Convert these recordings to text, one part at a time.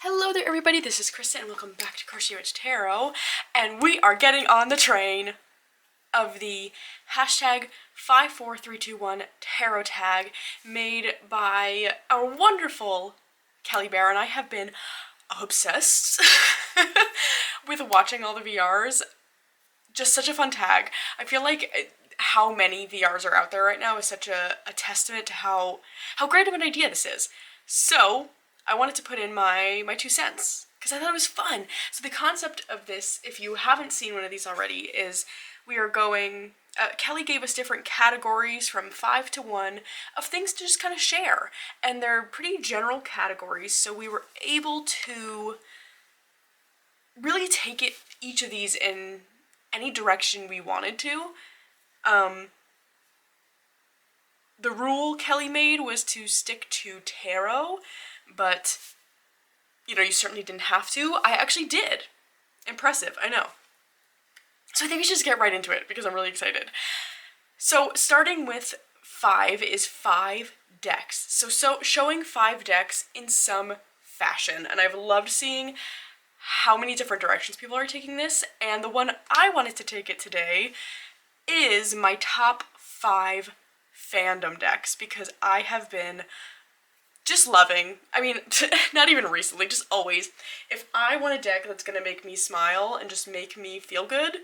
Hello there everybody, this is Krista and welcome back to Neopets Tarot, and we are getting on the train of the hashtag 54321 tarot tag made by our wonderful Kelly Bear, and I have been obsessed with watching all the VRs. Just such a fun tag. I feel like how many VRs are out there right now is such a testament to how great of an idea this is. So I wanted to put in my 2 cents because I thought it was fun. So the concept of this, if you haven't seen one of these already, is we are going, Kelly gave us different categories from 5 to 1 of things to just kind of share. And they're pretty general categories, so we were able to really take each of these in any direction we wanted to. The rule Kelly made was to stick to tarot, but, you know, you certainly didn't have to. I actually did. Impressive, I know. So I think we should just get right into it, because I'm really excited. So, starting with 5 is 5 decks. So showing 5 decks in some fashion, and I've loved seeing how many different directions people are taking this, and the one I wanted to take it today is my top 5 fandom decks, because I have been just loving, I mean, not even recently, just always, if I want a deck that's gonna make me smile and just make me feel good,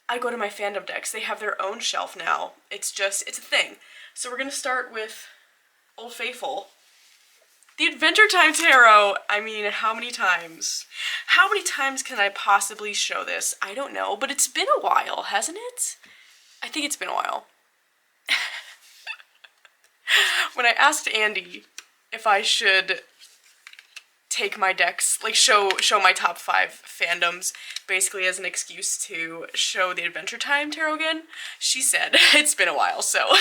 I go to my fandom decks. They have their own shelf now. It's a thing. So we're gonna start with Old Faithful. The Adventure Time Tarot! I mean, how many times? How many times can I possibly show this? I don't know, but it's been a while, hasn't it? I think it's been a while. When I asked Andy if I should take my decks, like show my top 5 fandoms, basically as an excuse to show the Adventure Time Tarot again, she said it's been a while, so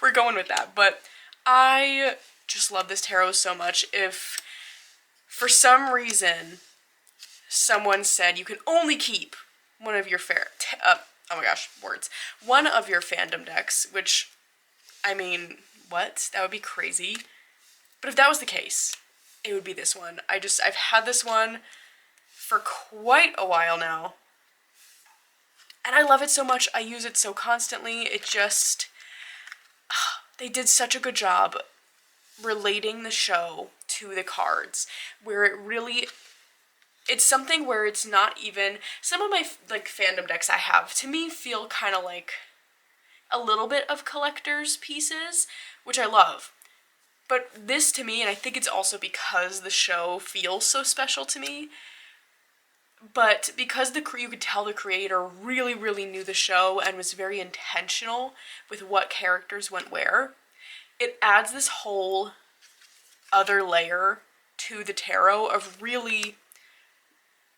we're going with that. But I just love this tarot so much. If for some reason someone said you can only keep one of your one of your fandom decks, which, I mean, what? That would be crazy. But if that was the case, it would be this one. I've had this one for quite a while now, and I love it so much. I use it so constantly. It just, they did such a good job relating the show to the cards, where it's something where it's not even, some of my like fandom decks I have, to me, feel kind of like a little bit of collector's pieces, which I love. But this, to me, and I think it's also because the show feels so special to me, but because you could tell the creator really, really knew the show and was very intentional with what characters went where, it adds this whole other layer to the tarot of really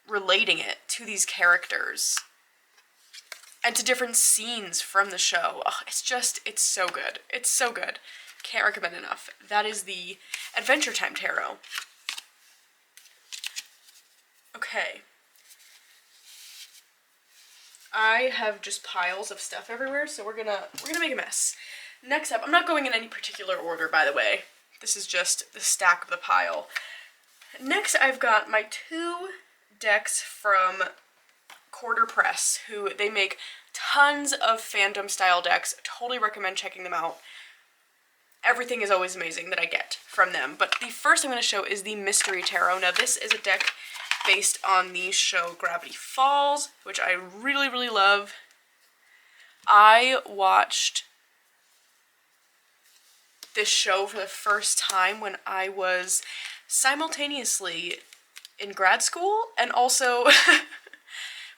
relating it to these characters and to different scenes from the show. Oh, it's so good. It's so good. Can't recommend enough. That is the Adventure Time Tarot. Okay. I have just piles of stuff everywhere, so we're gonna make a mess. Next up, I'm not going in any particular order, by the way. This is just the stack of the pile. Next, I've got my 2 decks from Quarter Press, who they make tons of fandom style decks. Totally recommend checking them out. Everything is always amazing that I get from them. But the first I'm going to show is the Mystery Tarot. Now this is a deck based on the show Gravity Falls, which I really, really love. I watched this show for the first time when I was simultaneously in grad school and also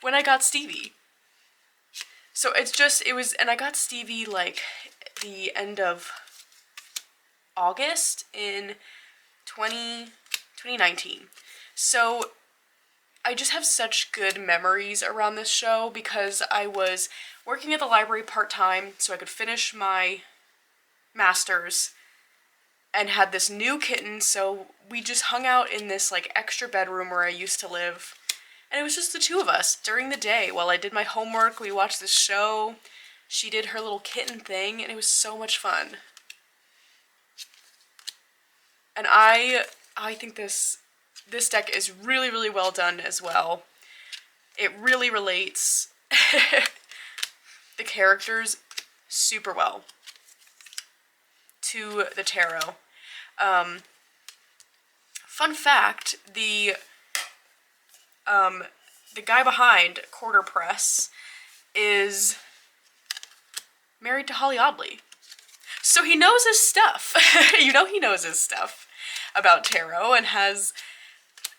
when I got Stevie. So and I got Stevie like the end of August in 2019. So I just have such good memories around this show because I was working at the library part-time so I could finish my master's and had this new kitten, so we just hung out in this like extra bedroom where I used to live, and it was just the 2 of us during the day while I did my homework. We watched this show, she did her little kitten thing, and it was so much fun. And I I think this deck is really, really well done as well. It really relates the characters super well to the tarot. Fun fact, the guy behind Quarter Press is married to Holly Audley. So he knows his stuff. You know he knows his stuff about tarot and has...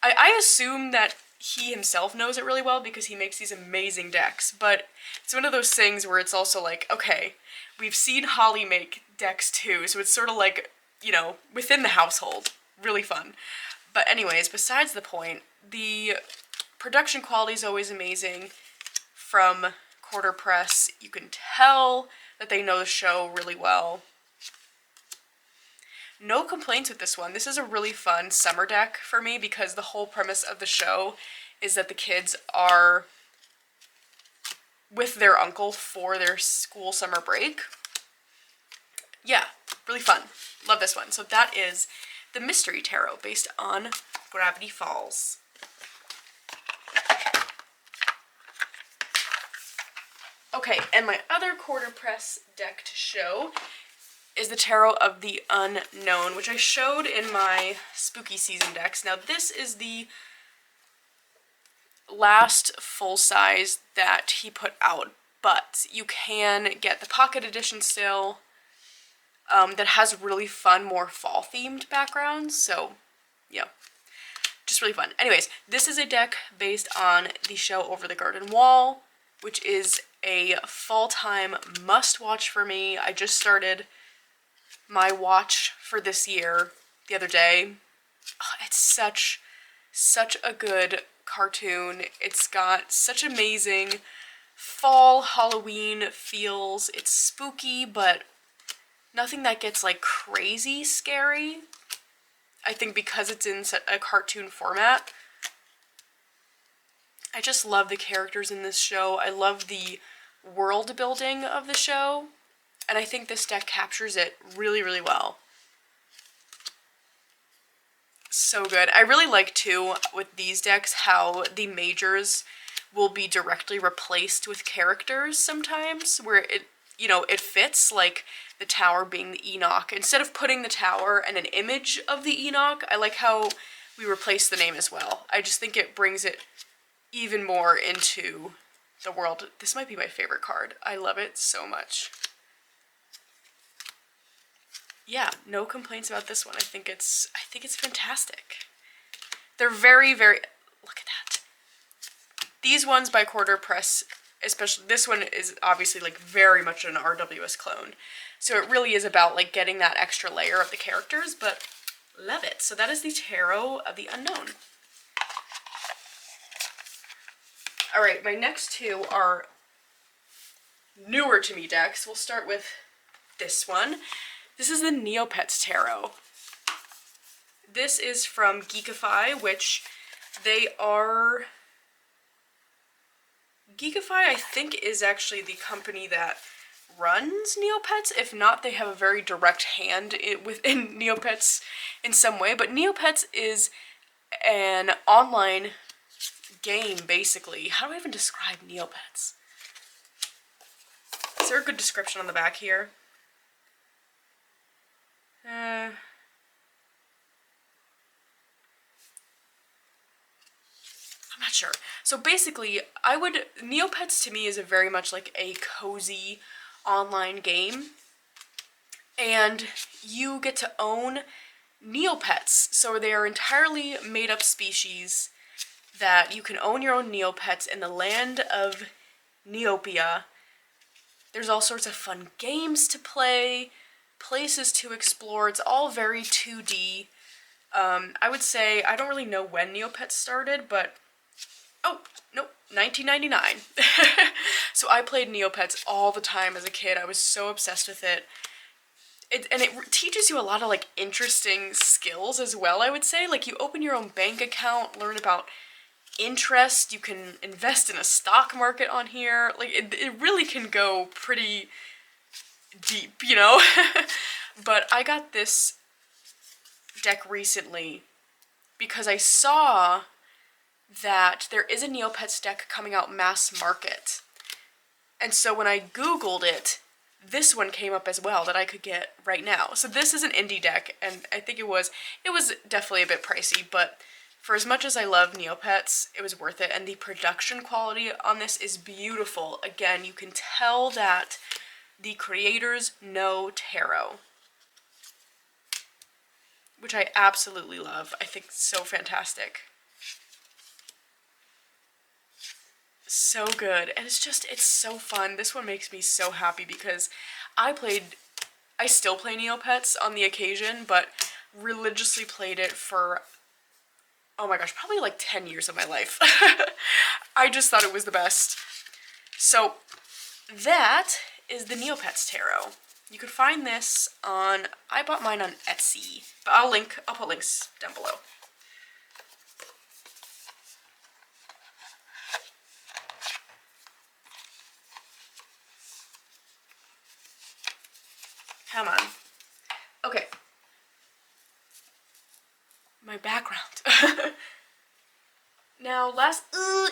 I assume that he himself knows it really well because he makes these amazing decks, but it's one of those things where it's also like, okay, we've seen Holly make decks too, so it's sort of like, you know, within the household. Really fun. But anyways, besides the point, the production quality is always amazing from Quarter Press. You can tell that they know the show really well. No complaints with this one. This is a really fun summer deck for me because the whole premise of the show is that the kids are with their uncle for their school summer break. Yeah, really fun. Love this one. So that is the Mystery Tarot based on Gravity Falls. Okay, and my other Quarter Press deck to show is the Tarot of the Unknown, which I showed in my spooky season decks. Now this is the last full size that he put out, but you can get the pocket edition still that has really fun, more fall themed backgrounds. So yeah, just really fun. Anyways, this is a deck based on the show Over the Garden Wall, which is a fall time must watch for me. I just started my watch for this year the other day. Oh, it's such a good cartoon. It's got such amazing fall Halloween feels. It's spooky, but nothing that gets like crazy scary. I think because it's in a cartoon format. I just love the characters in this show. I love the world building of the show. And I think this deck captures it really, really well. So good. I really like, too, with these decks, how the majors will be directly replaced with characters sometimes, where it, you know, it fits, like the tower being the Enoch. Instead of putting the tower and an image of the Enoch, I like how we replace the name as well. I just think it brings it even more into the world. This might be my favorite card. I love it so much. Yeah, no complaints about this one. I think it's fantastic. They're very, very, look at that. These ones by Quarter Press, especially this one, is obviously like very much an RWS clone. So it really is about like getting that extra layer of the characters, but love it. So that is the Tarot of the Unknown. All right, my next two are newer to me decks. We'll start with this one. This is the Neopets Tarot. This is from Geekify, which they are... Geekify, I think, is actually the company that runs Neopets. If not, they have a very direct hand within Neopets in some way. But Neopets is an online game, basically. How do I even describe Neopets? Is there a good description on the back here? I'm not sure. So basically, Neopets to me is a very much like a cozy online game. And you get to own Neopets. So they are entirely made up species that you can own your own Neopets in the land of Neopia. There's all sorts of fun games to play, places to explore. It's all very 2D. I would say, I don't really know when Neopets started, but, oh, nope, 1999. So I played Neopets all the time as a kid. I was so obsessed with it. And it teaches you a lot of, like, interesting skills as well, I would say. Like, you open your own bank account, learn about interest, you can invest in a stock market on here. Like, it really can go pretty deep, you know? But I got this deck recently because I saw that there is a Neopets deck coming out mass market. And so when I Googled it, this one came up as well that I could get right now. So this is an indie deck, and I think it was definitely a bit pricey, but for as much as I love Neopets, it was worth it. And the production quality on this is beautiful. Again, you can tell that the creators know tarot, which I absolutely love. I think it's so fantastic. So good. And it's so fun. This one makes me so happy because I still play Neopets on the occasion, but religiously played it for, oh my gosh, probably like 10 years of my life. I just thought it was the best. So that is the Neopets Tarot. You could find this on, I bought mine on Etsy, but I'll put links down below. Come on. Okay. My background. Now,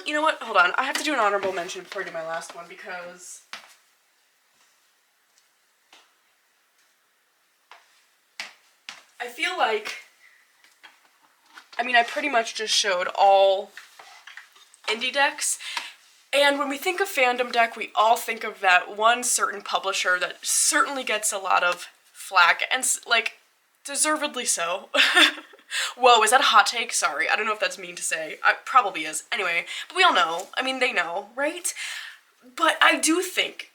you know what? Hold on. I have to do an honorable mention before I do my last one because I feel like, I pretty much just showed all indie decks. And when we think of fandom deck, we all think of that one certain publisher that certainly gets a lot of flack, and like, deservedly so. Whoa, is that a hot take? Sorry, I don't know if that's mean to say. It probably is. Anyway, but we all know. They know, right? But I do think,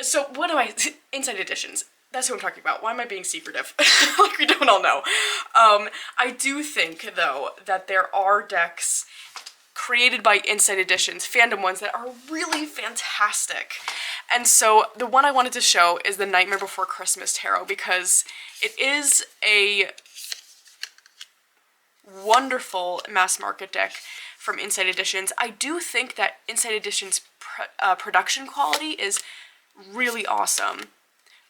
so what am I, Inside Editions, that's who I'm talking about. Why am I being secretive? Like we don't all know. I do think, though, that there are decks created by Inside Editions, fandom ones, that are really fantastic. And so the one I wanted to show is the Nightmare Before Christmas Tarot, because it is a wonderful mass market deck from Inside Editions. I do think that Inside Editions production quality is really awesome.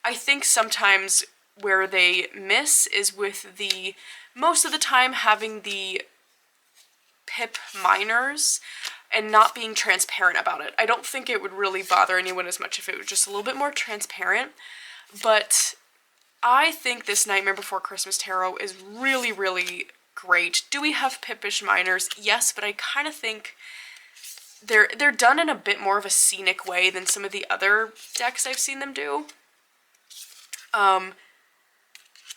I think sometimes where they miss is with the, most of the time, having the pip minors and not being transparent about it. I don't think it would really bother anyone as much if it was just a little bit more transparent, but I think this Nightmare Before Christmas Tarot is really, really great. Do we have pipish minors? Yes, but I kind of think they're done in a bit more of a scenic way than some of the other decks I've seen them do. And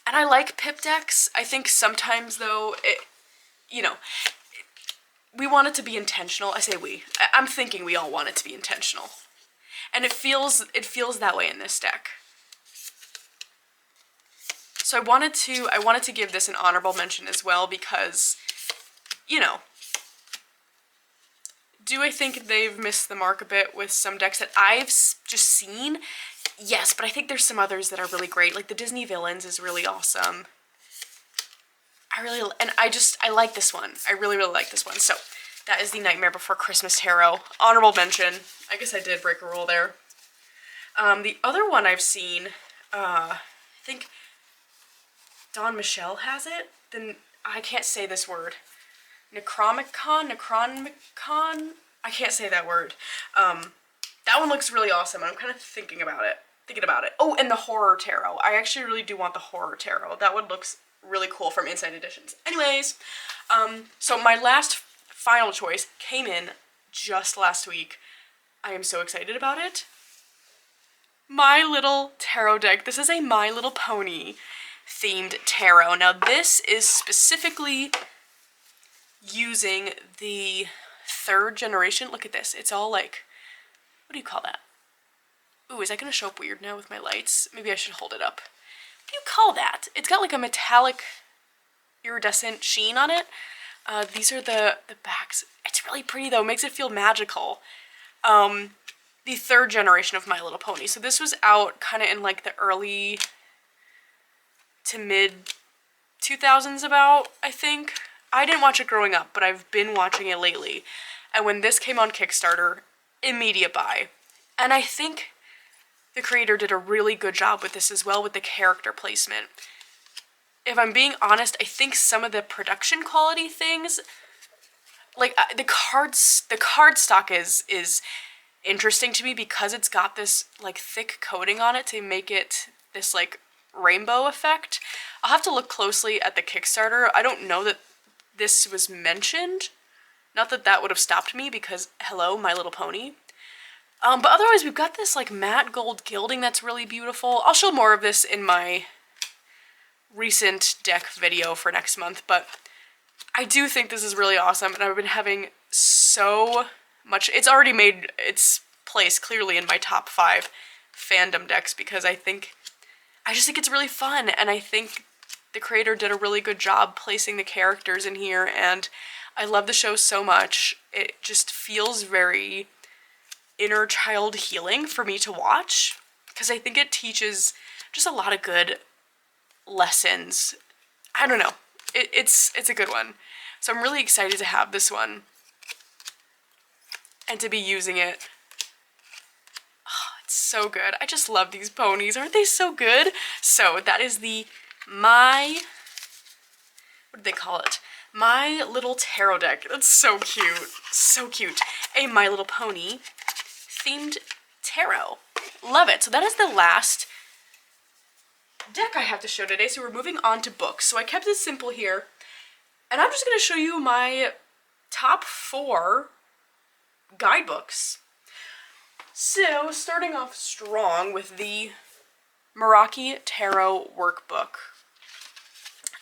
I like pip decks. I think sometimes, though, we want it to be intentional. I say we. I'm thinking we all want it to be intentional. And it feels that way in this deck. So I wanted to give this an honorable mention as well because, do I think they've missed the mark a bit with some decks that I've just seen? Yes, but I think there's some others that are really great. Like the Disney Villains is really awesome. I like this one. I really, really like this one. So that is the Nightmare Before Christmas Tarot. Honorable mention. I guess I did break a rule there. The other one I've seen, I think Don Michelle has it. Then I can't say this word. Necronomicon? I can't say that word. That one looks really awesome, and I'm kind of thinking about it. Oh, and the Horror Tarot. I actually really do want the Horror Tarot. That one looks really cool from Inside Editions. Anyways, so my final choice came in just last week. I am so excited about it. My Little Tarot deck. This is a My Little Pony themed tarot. Now this is specifically using the 3rd generation. Look at this. It's all like, what do you call that? Ooh, is that going to show up weird now with my lights? Maybe I should hold it up. What do you call that? It's got like a metallic iridescent sheen on it. These are the backs. It's really pretty though. Makes it feel magical. The 3rd generation of My Little Pony. So this was out kind of in like the early to mid 2000s about, I think. I didn't watch it growing up, but I've been watching it lately. And when this came on Kickstarter, immediate buy. And I think the creator did a really good job with this as well, with the character placement. if I'm being honest, I think some of the production quality things, like the card stock is interesting to me because it's got this like thick coating on it to make it this like rainbow effect. I'll have to look closely at the Kickstarter. I don't know that this was mentioned. Not that that would have stopped me because hello, My Little Pony. But otherwise we've got this like matte gold gilding that's really beautiful. I'll show more of this in my recent deck video for next month, but I do think this is really awesome, and I've been having so much. It's already made its place clearly in my top 5 fandom decks because I just think it's really fun, and I think the creator did a really good job placing the characters in here, and I love the show so much. It just feels very inner child healing for me to watch because I think it teaches just a lot of good lessons. I don't know. It's a good one. So I'm really excited to have this one and to be using it. Oh, it's so good. I just love these ponies. Aren't they so good? So that is the what did they call it? My Little Tarot deck. That's so cute. So cute. A My Little Pony themed tarot. Love it. So that is the last deck I have to show today, so we're moving on to books. So I kept it simple here, and I'm just going to show you my top 4 guidebooks. So starting off strong with the Meraki Tarot Workbook.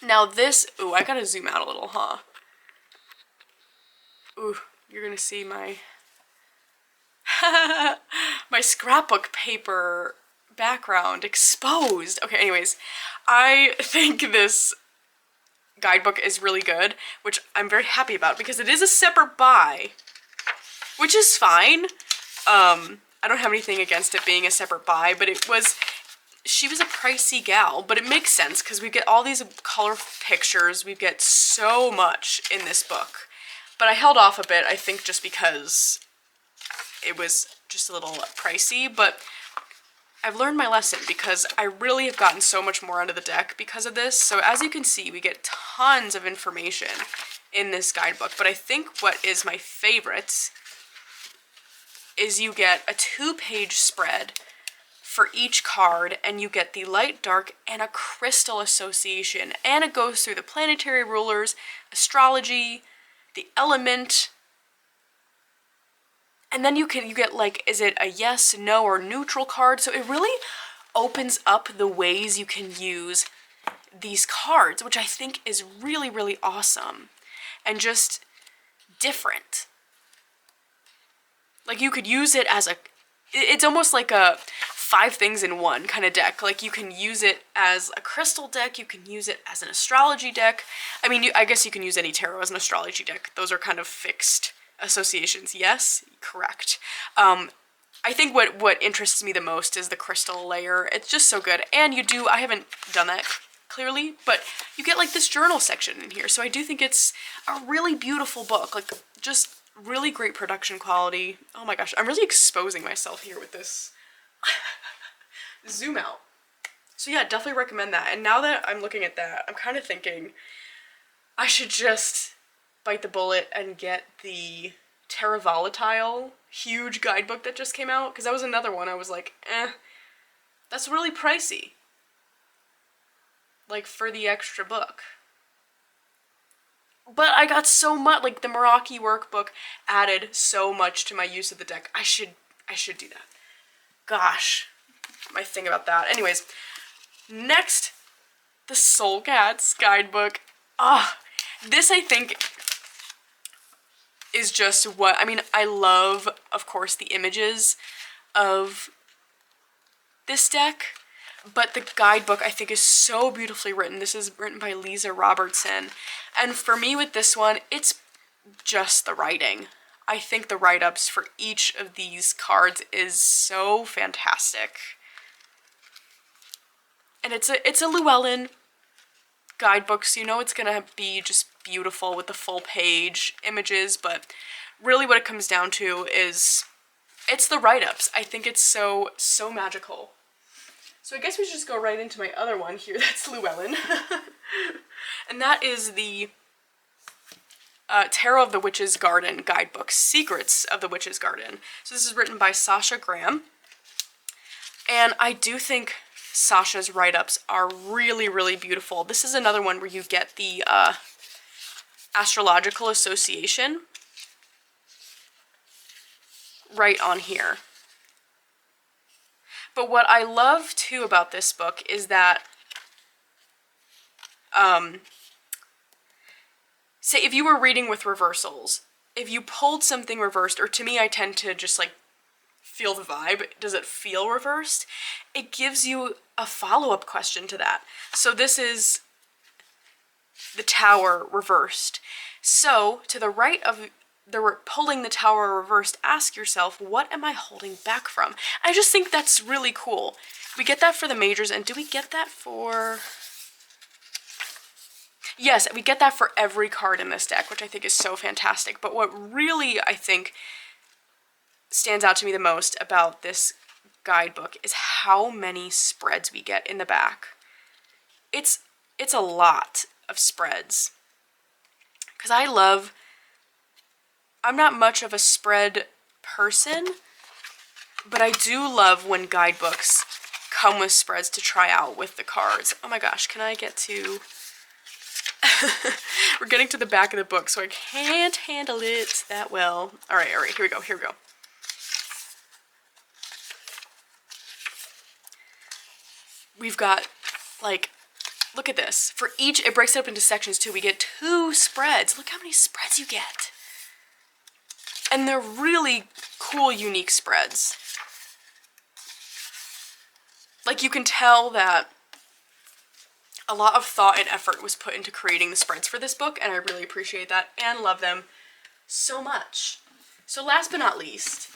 Now this, ooh, I gotta zoom out a little, huh? Ooh, you're gonna see my my scrapbook paper background exposed. Okay, anyways, I think this guidebook is really good, which I'm very happy about because it is a separate buy, which is fine. I don't have anything against it being a separate buy, but she was a pricey gal, but it makes sense because we get all these colorful pictures. We get so much in this book, but I held off a bit, I think just because it was just a little pricey, but I've learned my lesson because I really have gotten so much more out of the deck because of this. So as you can see, we get tons of information in this guidebook, but I think what is my favorite is you get a 2-page spread for each card, and you get the light, dark, and a crystal association, and it goes through the planetary rulers, astrology, the element, and then you get like, is it a yes, no, or neutral card? So it really opens up the ways you can use these cards, which I think is really, really awesome and just different. Like you could use it as it's almost like a 5 things in one kind of deck. Like you can use it as a crystal deck, you can use it as an astrology deck. I mean, I guess you can use any tarot as an astrology deck. Those are kind of fixed associations. Yes, correct. I think what interests me the most is the crystal layer. It's just so good. And I haven't done that clearly, but you get like this journal section in here. So I do think it's a really beautiful book. Like just really great production quality. Oh my gosh, I'm really exposing myself here with this zoom out. So yeah, definitely recommend that. And now that I'm looking at that, I'm kind of thinking I should just bite the bullet and get the Terra Volatile huge guidebook that just came out, because that was another one I was like, that's really pricey. Like for the extra book. But I got so much, like the Meraki workbook added so much to my use of the deck. I should do that. Gosh, my thing about that. Anyways, next, the Soul Cats guidebook. This I think is just what, I mean, I love, of course, the images of this deck, but the guidebook I think is so beautifully written. This is written by Lisa Robertson, and for me with this one, it's just the writing. I think the write-ups for each of these cards is so fantastic. And it's a Llewellyn guidebook, so you know it's gonna be just beautiful with the full page images, but really what it comes down to is it's the write-ups. I think it's so magical. So I guess we should just go right into my other one here. That's Llewellyn. And that is the Tarot of the Witch's Garden Guidebook, Secrets of the Witch's Garden. So this is written by Sasha Graham. And I do think Sasha's write-ups are really, really beautiful. This is another one where you get the astrological association right on here. But what I love too about this book is that, say if you were reading with reversals, if you pulled something reversed, or to me I tend to just like feel the vibe, does it feel reversed? It gives you a follow-up question to that. So this is the Tower reversed. So to the right of pulling the Tower reversed, ask yourself, what am I holding back from? I just think that's really cool. We get that for the majors, and do we get that for... Yes, we get that for every card in this deck, which I think is so fantastic. But what really, I think, stands out to me the most about this guidebook is how many spreads we get in the back. It's a lot of spreads. Because I'm not much of a spread person, but I do love when guidebooks come with spreads to try out with the cards. Oh my gosh, can I get to... We're getting to the back of the book, so I can't handle it that well. Alright, here we go. We've got, like, look at this. For each, it breaks it up into sections too. We get 2 spreads. Look how many spreads you get. And they're really cool, unique spreads. Like, you can tell that a lot of thought and effort was put into creating the spreads for this book, and I really appreciate that and love them so much. So last but not least,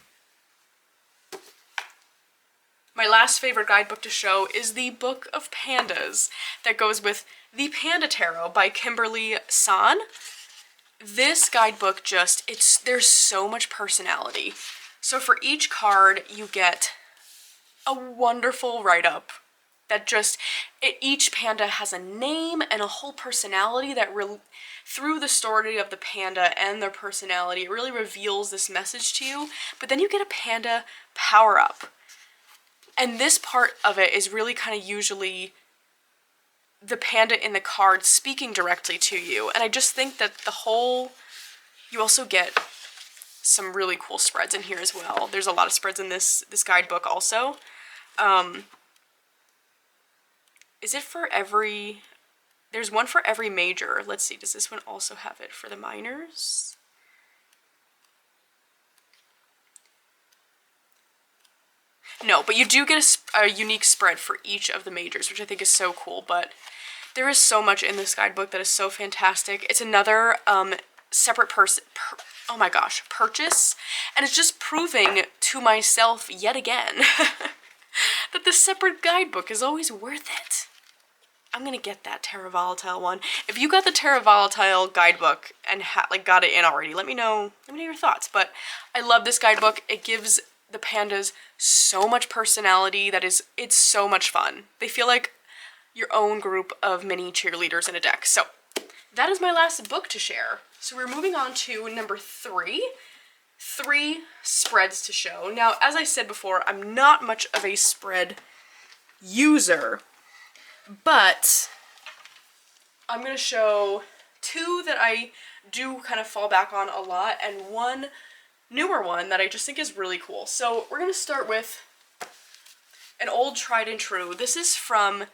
my last favorite guidebook to show is the Book of Pandas that goes with the Panda Tarot by Kimberly San. This guidebook there's so much personality. So for each card, you get a wonderful write-up that each panda has a name and a whole personality that through the story of the panda and their personality, it really reveals this message to you. But then you get a panda power-up. And this part of it is really kind of usually the panda in the card speaking directly to you. And I just think that you also get some really cool spreads in here as well. There's a lot of spreads in this guidebook also. Is it for every... There's one for every major. Let's see, does this one also have it for the minors? No, but you do get a unique spread for each of the majors, which I think is so cool. But there is so much in this guidebook that is so fantastic. It's another separate purchase, and it's just proving to myself yet again that the separate guidebook is always worth it. I'm gonna get that Terra Volatile one. If you got the Terra Volatile guidebook and got it in already, let me know your thoughts. But I love this guidebook. It gives the pandas so much personality it's so much fun. They feel like your own group of mini cheerleaders in a deck. So that is my last book to share. So we're moving on to number 3. 3 spreads to show. Now, as I said before, I'm not much of a spread user, but I'm going to show 2 that I do kind of fall back on a lot, and one newer one that I just think is really cool. So we're going to start with an old tried and true. This is from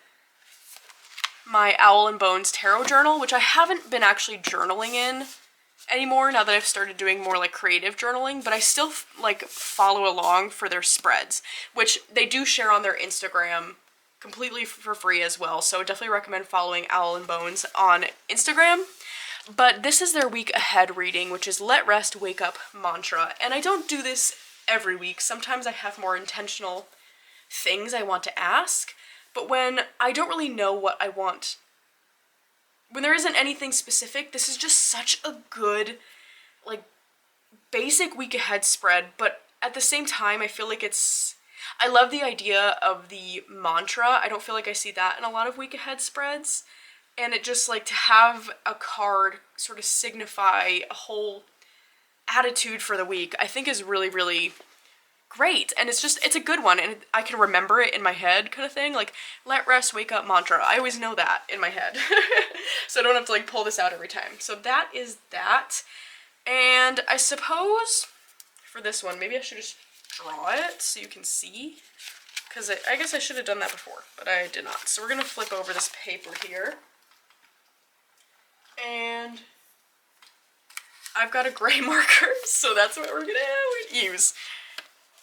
my Owl and Bones tarot journal, which I haven't been actually journaling in anymore now that I've started doing more like creative journaling, but I still like follow along for their spreads, which they do share on their Instagram completely for free as well. So definitely recommend following Owl and Bones on Instagram. But this is their week ahead reading, which is Let Rest Wake Up mantra. And I don't do this every week. Sometimes I have more intentional things I want to ask, but when I don't really know what I want, when there isn't anything specific, this is just such a good, like, basic week ahead spread. But at the same time, I feel like I love the idea of the mantra. I don't feel like I see that in a lot of week ahead spreads. And it just like to have a card sort of signify a whole attitude for the week, I think is really, really great. And it's a good one, and I can remember it in my head kind of thing. Like, let rest, wake up mantra. I always know that in my head. So I don't have to like pull this out every time. So that is that. And I suppose for this one, maybe I should just draw it so you can see. Because I guess I should have done that before, but I did not. So we're going to flip over this paper here. And I've got a gray marker, so that's what we're going to use.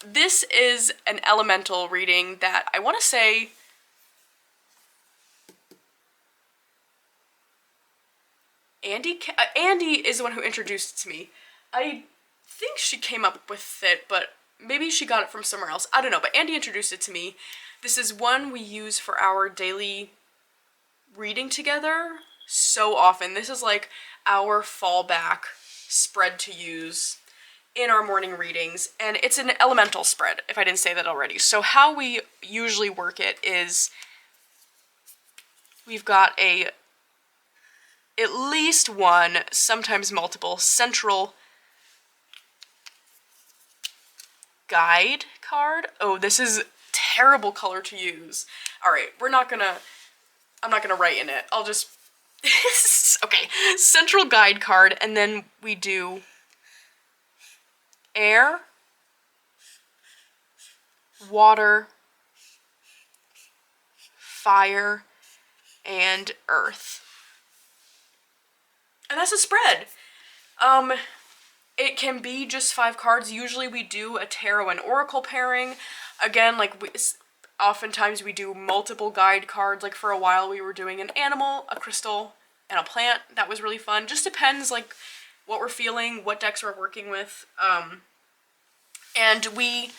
This is an elemental reading that I want to say Andy is the one who introduced it to me. I think she came up with it, but maybe she got it from somewhere else. I don't know, but Andy introduced it to me. This is one we use for our daily reading together so often. This is like our fallback spread to use in our morning readings, and it's an elemental spread, if I didn't say that already. So how we usually work it is we've got at least one, sometimes multiple, central guide card. Oh, this is terrible color to use. All right, I'm not gonna write in it. I'll just, okay, central guide card, and then we do air, water, fire, and earth. And that's a spread. It can be just 5 cards. Usually we do a tarot and oracle pairing. Again, like oftentimes we do multiple guide cards. Like for a while we were doing an animal, a crystal, and a plant. That was really fun. Just depends like what we're feeling, what decks we're working with. And we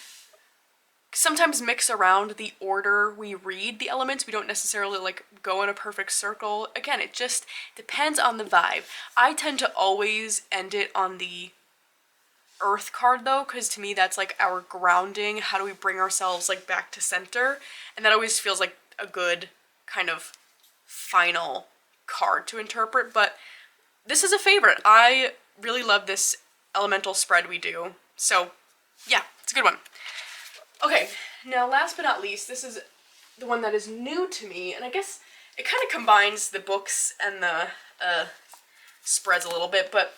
sometimes mix around the order we read the elements. We don't necessarily like go in a perfect circle. Again, it just depends on the vibe. I tend to always end it on the earth card though, because to me that's like our grounding. How do we bring ourselves like back to center? And that always feels like a good kind of final card to interpret. But this is a favorite. I really love this elemental spread we do. So yeah, it's a good one. Okay, now last but not least, this is the one that is new to me, and I guess it kind of combines the books and the spreads a little bit, but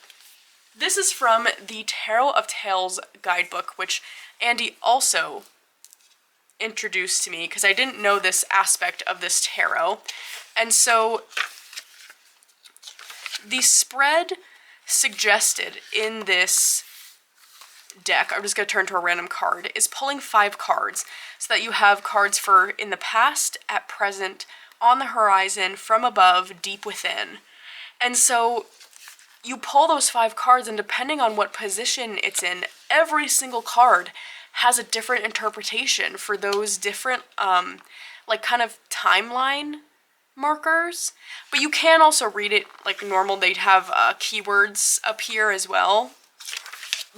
this is from the Tarot of Tales guidebook, which Andy also introduced to me because I didn't know this aspect of this tarot. And so the spread suggested in this deck, I'm just going to turn to a random card, is pulling 5 cards so that you have cards for in the past, at present, on the horizon, from above, deep within. And so you pull those 5 cards, and depending on what position it's in, every single card has a different interpretation for those different like kind of timeline markers. But you can also read it like normal. They'd have keywords up here as well.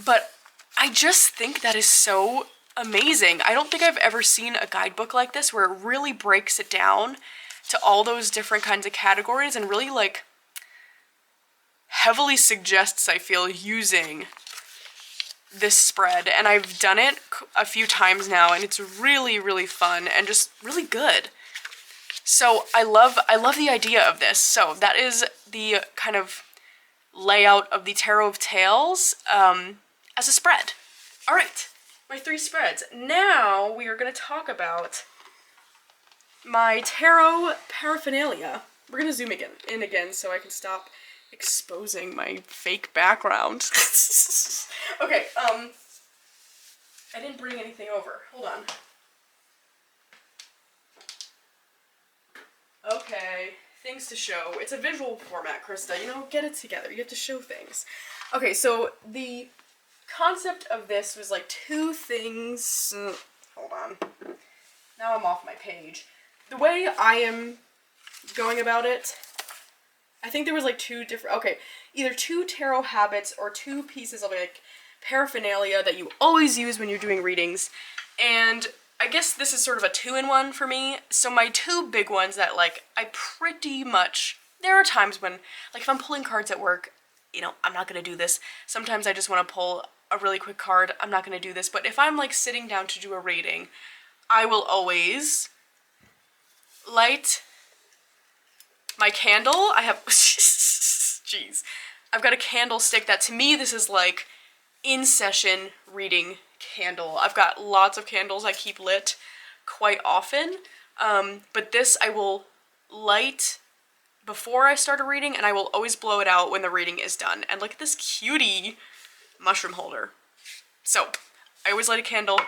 But I just think that is so amazing. I don't think I've ever seen a guidebook like this where it really breaks it down to all those different kinds of categories and really like heavily suggests, I feel, using this spread. And I've done it a few times now, and it's really, really fun and just really good. So I love the idea of this. So that is the kind of layout of the Tarot of Tales as a spread. All right, my 3 spreads. Now we are going to talk about my tarot paraphernalia. We're going to zoom in again so I can stop exposing my fake background. Okay, I didn't bring anything over. Hold on. Okay, things to show. It's a visual format, Krista. You know, get it together. You have to show things. Okay, so the concept of this was like 2 things. Hold on. Now I'm off my page. The way I am going about it, I think there was like 2 different, okay, either 2 tarot habits or 2 pieces of like paraphernalia that you always use when you're doing readings. And I guess this is sort of a 2-in-1 for me. So my 2 big ones that, like, I pretty much, there are times when, like, if I'm pulling cards at work, you know, I'm not gonna do this. Sometimes I just want to pull a really quick card. I'm not gonna do this. But if I'm, like, sitting down to do a reading, I will always light my candle. I have, jeez. I've got a candlestick that, to me, this is like in-session reading candle. I've got lots of candles I keep lit quite often, but this I will light before I start a reading, and I will always blow it out when the reading is done. And look at this cutie mushroom holder. So, I always light a candle,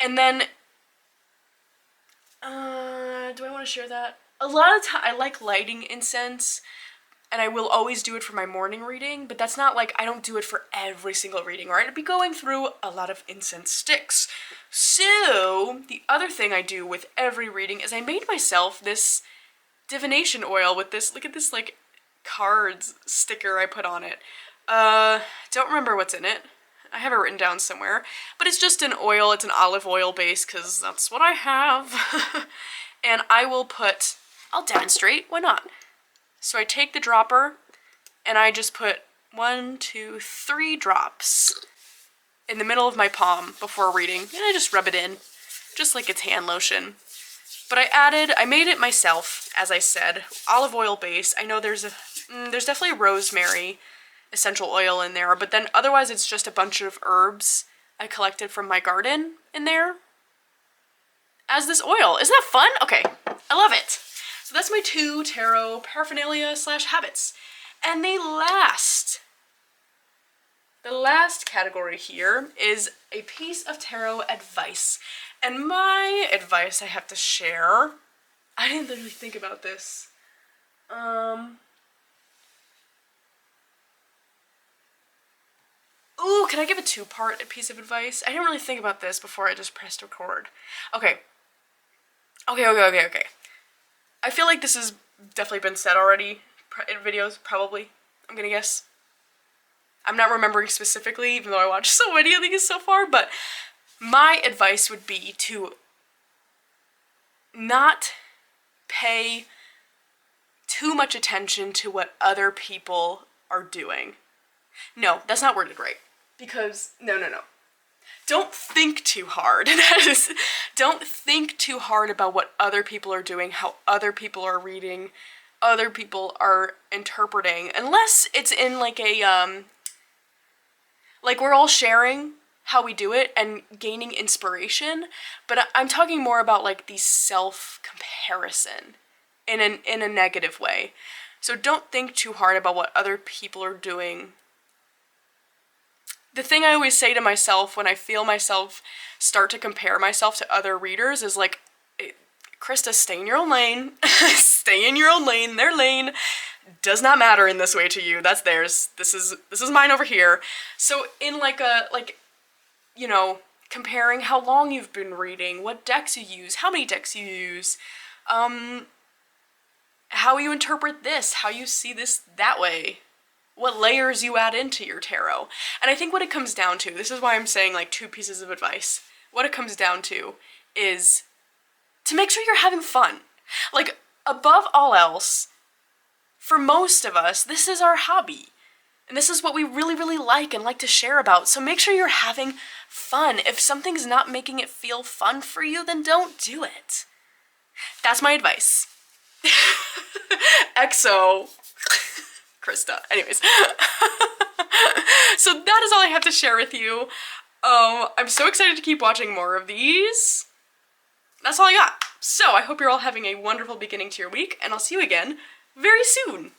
and then, do I want to share that? A lot of time I like lighting incense, and I will always do it for my morning reading, but that's not like, I don't do it for every single reading, right? I'd be going through a lot of incense sticks. So, the other thing I do with every reading is I made myself this divination oil with this, look at this, like, cards sticker I put on it. Don't remember what's in it. I have it written down somewhere, but it's just an oil. It's an olive oil base, because that's what I have. And I will put, I'll demonstrate, why not? So I take the dropper, and I just put 1, 2, 3 drops in the middle of my palm before reading, and I just rub it in, just like it's hand lotion. But I made it myself, as I said, olive oil base. I know there's definitely rosemary essential oil in there, but then otherwise it's just a bunch of herbs I collected from my garden in there as this oil. Isn't that fun? Okay, I love it. So that's my 2 tarot paraphernalia / habits. And the last category here is a piece of tarot advice. And my advice I have to share, I didn't really think about this. Ooh, can I give a 2-part piece of advice? I didn't really think about this before I just pressed record. Okay. I feel like this has definitely been said already in videos, probably. I'm gonna guess. I'm not remembering specifically, even though I watched so many of these so far, but my advice would be to not pay too much attention to what other people are doing. No, that's not worded right. Because, no. Don't think too hard. Don't think too hard about what other people are doing, how other people are reading, other people are interpreting. Unless it's in like a, like we're all sharing how we do it and gaining inspiration. But I'm talking more about like the self-comparison in a negative way. So don't think too hard about what other people are doing. The thing I always say to myself when I feel myself start to compare myself to other readers is like, Krista, stay in your own lane. Stay in your own lane. Their lane does not matter in this way to you. That's theirs. This is mine over here. So in you know, comparing how long you've been reading, what decks you use, how many decks you use, how you interpret this, how you see this that way, what layers you add into your tarot. And I think what it comes down to, this is why I'm saying like 2 pieces of advice, what it comes down to is to make sure you're having fun. Like, above all else, for most of us, this is our hobby. And this is what we really, really like and like to share about. So make sure you're having fun. If something's not making it feel fun for you, then don't do it. That's my advice. XO. Krista. Anyways. So that is all I have to share with you. I'm so excited to keep watching more of these. That's all I got. So I hope you're all having a wonderful beginning to your week, and I'll see you again very soon.